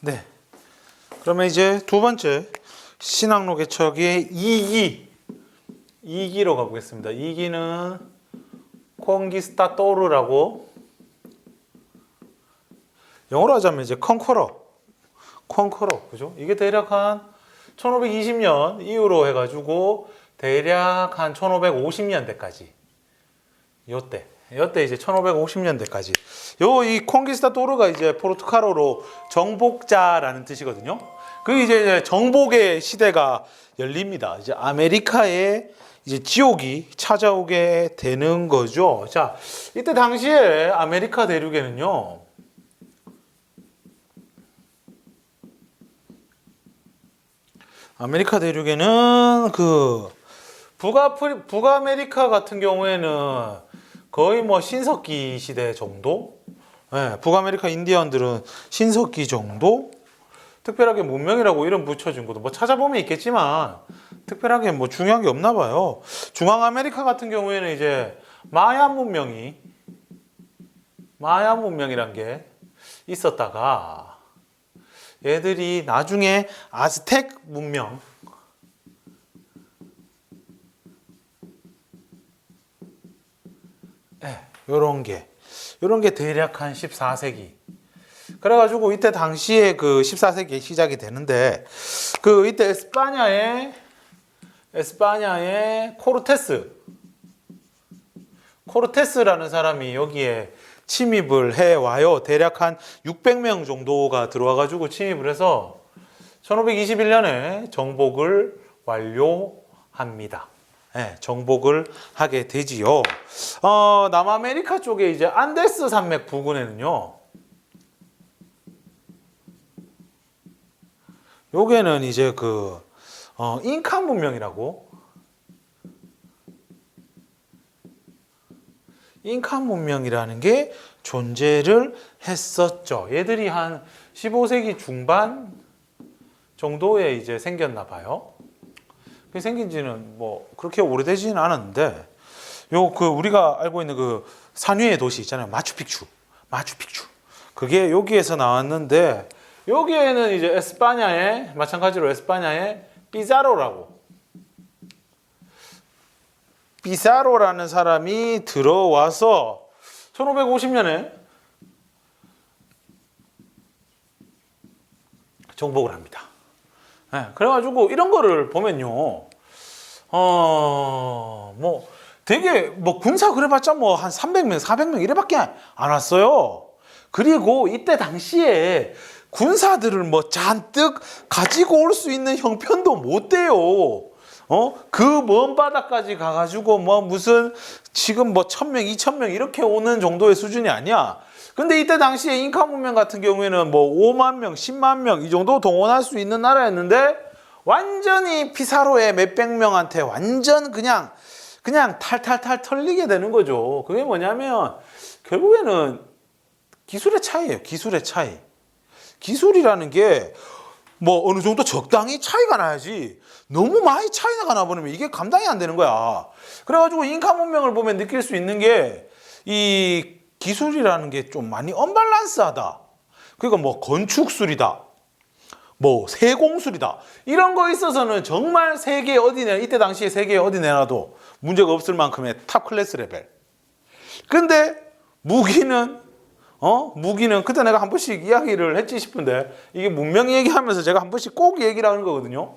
네. 그러면 이제 두 번째 신항로 개척의 2기로 가보겠습니다. 2기는 콩기스타도르라고, 영어로 하자면 이제 컨커러, 그죠? 이게 대략 한 1520년 이후로 해가지고 대략 한 1550년대까지 요때 이제 1550년대까지 이 콩기스타도르가 이제 포르투갈어로 정복자라는 뜻이거든요. 그 이제 정복의 시대가 열립니다. 이제 아메리카에 이제 지옥이 찾아오게 되는 거죠. 자, 이때 당시에 아메리카 대륙에는요, 그 북아메리카 같은 경우에는 거의 뭐 신석기 시대 정도? 네, 북아메리카 인디언들은 신석기 정도? 특별하게 문명이라고 이름 붙여준 것도 뭐 찾아보면 있겠지만 특별하게 뭐 중요한 게 없나 봐요. 중앙아메리카 같은 경우에는 이제 마야 문명이란 게 있었다가 얘들이 나중에 아즈텍 문명, 요런 게 대략 한 14세기. 그래가지고 이때 당시에 그 14세기에 시작이 되는데, 그 이때 에스파냐의 코르테스라는 사람이 여기에 침입을 해 와요. 대략 한 600명 정도가 들어와가지고 침입을 해서 1521년에 정복을 완료합니다. 네, 정복을 하게 되지요. 남아메리카 쪽에 이제 안데스 산맥 부근에는요, 요게는 이제 그 잉카 문명이라고, 잉카 문명이라는 게 존재를 했었죠. 얘들이 한 15세기 중반 정도에 이제 생겼나 봐요. 그 생긴 지는 뭐 그렇게 오래되지는 않았는데, 우리가 알고 있는 그 산 위의 도시 있잖아요. 마추픽추. 그게 여기에서 나왔는데, 여기에는 이제 마찬가지로 에스파냐의 피사로라는 사람이 들어와서 1550년에 정복을 합니다. 네, 그래가지고 이런 거를 보면요, 뭐 되게 뭐 군사 그래봤자 뭐 한 300명, 400명 이래밖에 안 왔어요. 그리고 이때 당시에 군사들을 뭐 잔뜩 가지고 올 수 있는 형편도 못 돼요. 그 먼 바다까지 가가지고 뭐 무슨 지금 뭐 1000명, 2000명 이렇게 오는 정도의 수준이 아니야. 근데 이때 당시에 잉카 문명 같은 경우에는 뭐 5만 명, 10만 명 이 정도 동원할 수 있는 나라였는데, 완전히 피사로의 몇백 명한테 완전 그냥 탈탈탈 털리게 되는 거죠. 그게 뭐냐면 결국에는 기술의 차이예요. 기술이라는 게 뭐 어느 정도 적당히 차이가 나야지, 너무 많이 차이가 나버리면 이게 감당이 안 되는 거야. 그래가지고 잉카 문명을 보면 느낄 수 있는 게, 이 기술이라는 게 좀 많이 언밸런스하다. 그러니까 뭐 건축술이다, 뭐 세공술이다, 이런 거 있어서는 정말 세계 이때 당시에 세계 어디 내놔도 문제가 없을 만큼의 탑 클래스 레벨. 근데 무기는 그때 내가 한 번씩 이야기를 했지 싶은데, 이게 문명 얘기하면서 제가 한 번씩 꼭 얘기를 하는 거거든요.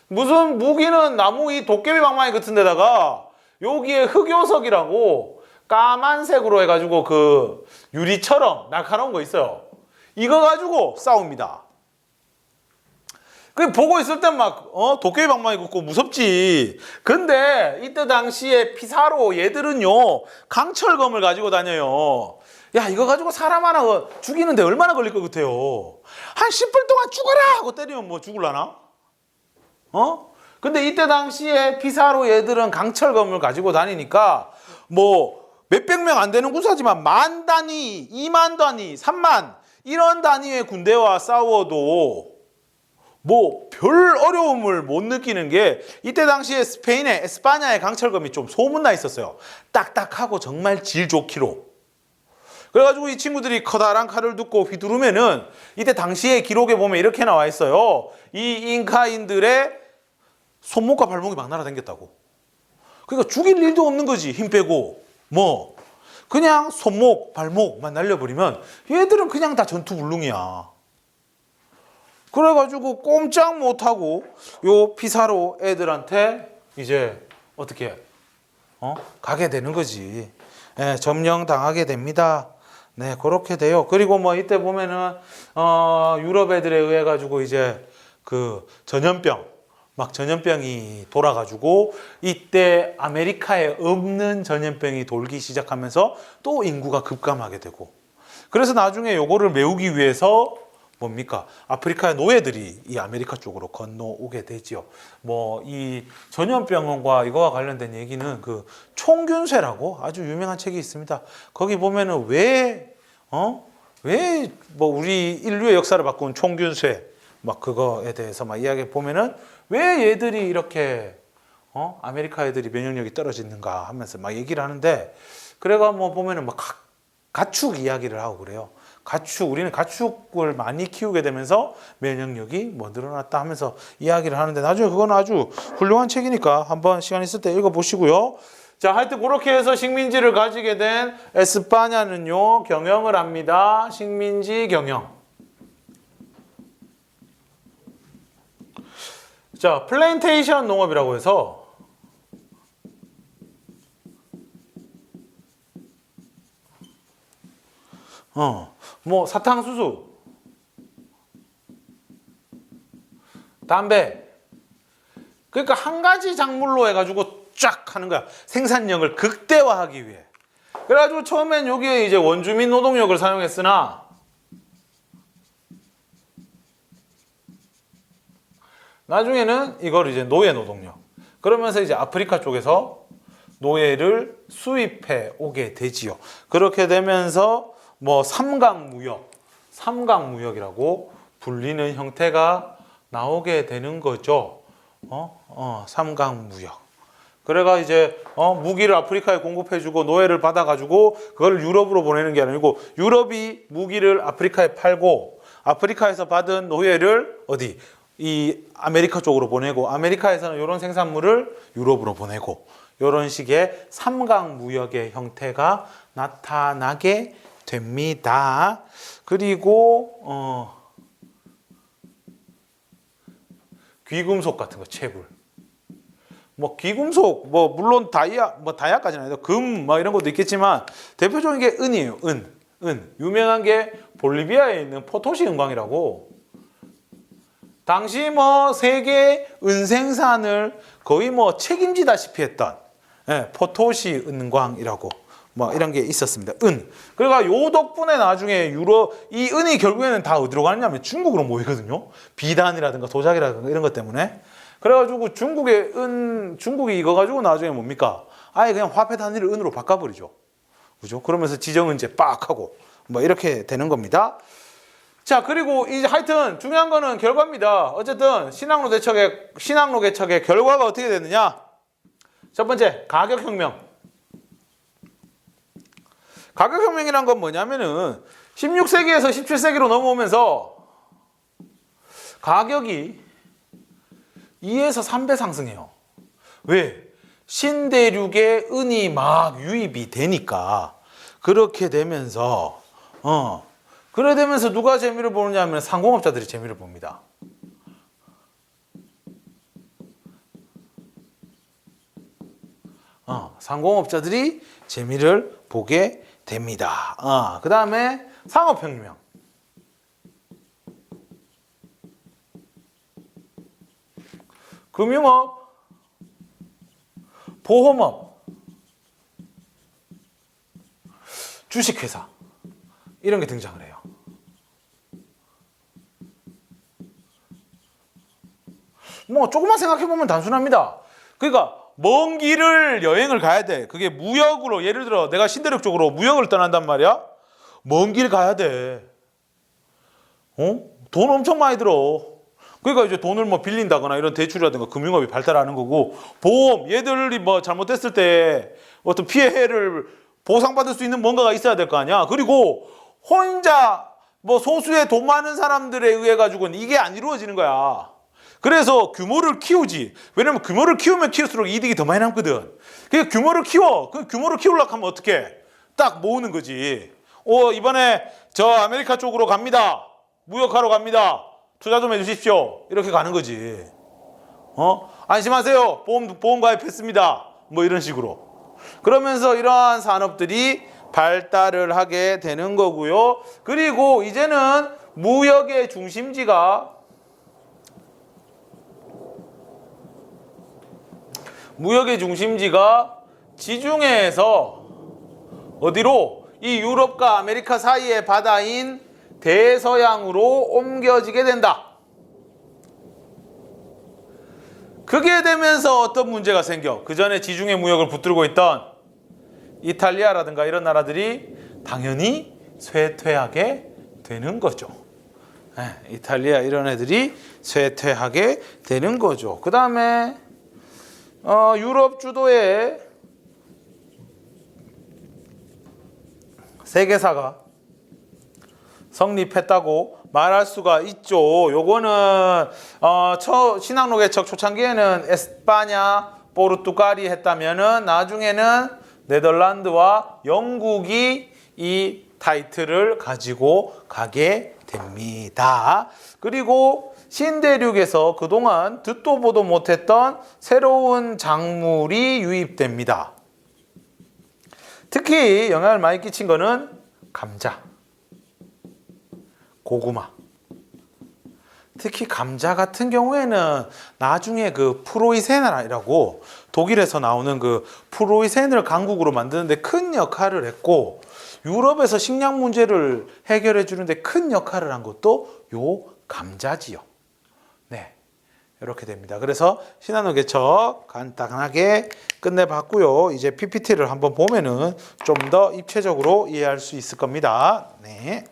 무슨 무기는 나무 이 도깨비 방망이 같은 데다가 여기에 흑요석이라고 까만색으로 해가지고 그 유리처럼 날카로운 거 있어요. 이거 가지고 싸웁니다. 그 보고 있을 땐 막 도깨비 방망이 같고 무섭지. 근데 이때 당시에 피사로 얘들은요, 강철검을 가지고 다녀요. 야, 이거 가지고 사람 하나 죽이는데 얼마나 걸릴 것 같아요? 한 10분 동안 죽어라 하고 때리면 뭐 죽을라나? 근데 이때 당시에 피사로 얘들은 강철검을 가지고 다니니까 뭐 몇백 명 안 되는 군사지만 10,000 단위, 20,000 단위, 30,000 이런 단위의 군대와 싸워도 뭐 별 어려움을 못 느끼는 게, 이때 당시에 에스파냐의 강철검이 좀 소문나 있었어요. 딱딱하고 정말 질 좋기로. 그래가지고 이 친구들이 커다란 칼을 듣고 휘두르면은 이때 당시에 기록에 보면 이렇게 나와 있어요. 이 잉카인들의 손목과 발목이 막 날아다녔다고. 그러니까 죽일 일도 없는 거지. 힘 빼고 뭐 그냥 손목, 발목만 날려버리면 얘들은 그냥 다 전투불능이야. 그래가지고 꼼짝 못하고 요 피사로 애들한테 이제 어떻게 가게 되는 거지. 예, 점령당하게 됩니다. 네, 그렇게 돼요. 그리고 뭐 이때 보면은 유럽 애들에 의해 가지고 이제 그 전염병이 돌아가지고 이때 아메리카에 없는 전염병이 돌기 시작하면서 또 인구가 급감하게 되고, 그래서 나중에 요거를 메우기 위해서 뭡니까? 아프리카의 노예들이 이 아메리카 쪽으로 건너오게 되지요. 뭐 이 전염병과 이거와 관련된 얘기는 그 총균쇠라고 아주 유명한 책이 있습니다. 거기 보면은 왜 뭐 우리 인류의 역사를 바꾼 총균쇠 막 그거에 대해서 막 이야기 보면은 왜 얘들이 이렇게 아메리카 애들이 면역력이 떨어지는가 하면서 막 얘기를 하는데, 그래가 뭐 보면은 막 가축 이야기를 하고 그래요. 우리는 가축을 많이 키우게 되면서 면역력이 뭐 늘어났다 하면서 이야기를 하는데, 나중에 그건 아주 훌륭한 책이니까 한번 시간 있을 때 읽어보시고요. 자, 하여튼 그렇게 해서 식민지를 가지게 된 에스파냐는요, 경영을 합니다. 식민지 경영. 자, 플랜테이션 농업이라고 해서 뭐 사탕수수, 담배, 그러니까 한 가지 작물로 해가지고 쫙 하는 거야. 생산량을 극대화하기 위해. 그래가지고 처음엔 여기에 이제 원주민 노동력을 사용했으나 나중에는 이걸 이제 노예 노동력. 그러면서 이제 아프리카 쪽에서 노예를 수입해 오게 되지요. 그렇게 되면서 뭐 삼강무역이라고 불리는 형태가 나오게 되는 거죠. 삼강무역. 그래가 이제 무기를 아프리카에 공급해주고 노예를 받아가지고 그걸 유럽으로 보내는 게 아니고, 유럽이 무기를 아프리카에 팔고 아프리카에서 받은 노예를 어디 이 아메리카 쪽으로 보내고, 아메리카에서는 이런 생산물을 유럽으로 보내고, 이런 식의 삼강무역의 형태가 나타나게 됩니다. 그리고 귀금속 같은 거, 채굴. 뭐 귀금속, 뭐 물론 다이아까지는 아니고 금 뭐 이런 것도 있겠지만 대표적인 게 은이에요. 은. 유명한 게 볼리비아에 있는 포토시 은광이라고. 당시 뭐 세계 은 생산을 거의 뭐 책임지다시피 했던 포토시 은광이라고 뭐 이런 게 있었습니다. 은. 그러니까 요 덕분에 나중에 이 은이 결국에는 다 어디로 가느냐면 중국으로 모이거든요. 비단이라든가 도자기라든가 이런 것 때문에. 그래가지고 중국이 이거 가지고 나중에 뭡니까? 아예 그냥 화폐 단위를 은으로 바꿔버리죠. 그죠? 그러면서 지정은제 빡 하고 뭐 이렇게 되는 겁니다. 자, 그리고 이제 하여튼 중요한 거는 결과입니다. 어쨌든 신항로 개척의 결과가 어떻게 됐느냐? 첫 번째, 가격혁명. 가격혁명이란 건 뭐냐면은 16세기에서 17세기로 넘어오면서 가격이 2에서 3배 상승해요. 왜? 신대륙에 은이 막 유입이 되니까. 그렇게 되면서 누가 재미를 보느냐 하면 상공업자들이 재미를 봅니다. 상공업자들이 재미를 보게 됩니다. 그 다음에 상업혁명. 금융업, 보험업, 주식회사 이런 게 등장을 해요. 뭐 조금만 생각해보면 단순합니다. 그러니까 먼 길을 여행을 가야 돼. 그게 무역으로, 예를 들어 내가 신대륙 쪽으로 무역을 떠난단 말이야. 먼 길 가야 돼. 돈 엄청 많이 들어. 그러니까 이제 돈을 뭐 빌린다거나 이런 대출이라든가 금융업이 발달하는 거고, 보험, 얘들이 뭐 잘못됐을 때 어떤 피해를 보상받을 수 있는 뭔가가 있어야 될 거 아니야. 그리고 혼자 뭐 소수의 돈 많은 사람들에 의해 가지고는 이게 안 이루어지는 거야. 그래서 규모를 키우지. 왜냐면 규모를 키우면 키울수록 이득이 더 많이 남거든. 그 규모를 키워. 그 규모를 키우려고 하면 어떻게? 딱 모으는 거지. 이번에 저 아메리카 쪽으로 갑니다. 무역하러 갑니다. 투자 좀 해주십시오. 이렇게 가는 거지. 안심하세요. 보험 가입했습니다. 뭐 이런 식으로. 그러면서 이러한 산업들이 발달을 하게 되는 거고요. 그리고 이제는 무역의 중심지가 지중해에서 어디로? 이 유럽과 아메리카 사이의 바다인 대서양으로 옮겨지게 된다. 그게 되면서 어떤 문제가 생겨? 그 전에 지중해 무역을 붙들고 있던 이탈리아라든가 이런 나라들이 당연히 쇠퇴하게 되는 거죠. 이탈리아 이런 애들이 쇠퇴하게 되는 거죠. 그 다음에 유럽 주도의 세계사가 성립했다고 말할 수가 있죠. 요거는 신학로개척 초창기에는 에스파냐, 포르투갈이 했다면은 나중에는 네덜란드와 영국이 이 타이틀을 가지고 가게 됩니다. 그리고 신대륙에서 그동안 듣도 보도 못했던 새로운 작물이 유입됩니다. 특히 영향을 많이 끼친 거는 감자, 고구마. 특히 감자 같은 경우에는 나중에 그 프로이센이라고 독일에서 나오는 그 프로이센을 강국으로 만드는데 큰 역할을 했고, 유럽에서 식량 문제를 해결해 주는데 큰 역할을 한 것도 요 감자지요. 네, 이렇게 됩니다. 그래서 신한노 개척 간단하게 끝내봤고요. 이제 PPT를 한번 보면은 좀 더 입체적으로 이해할 수 있을 겁니다. 네.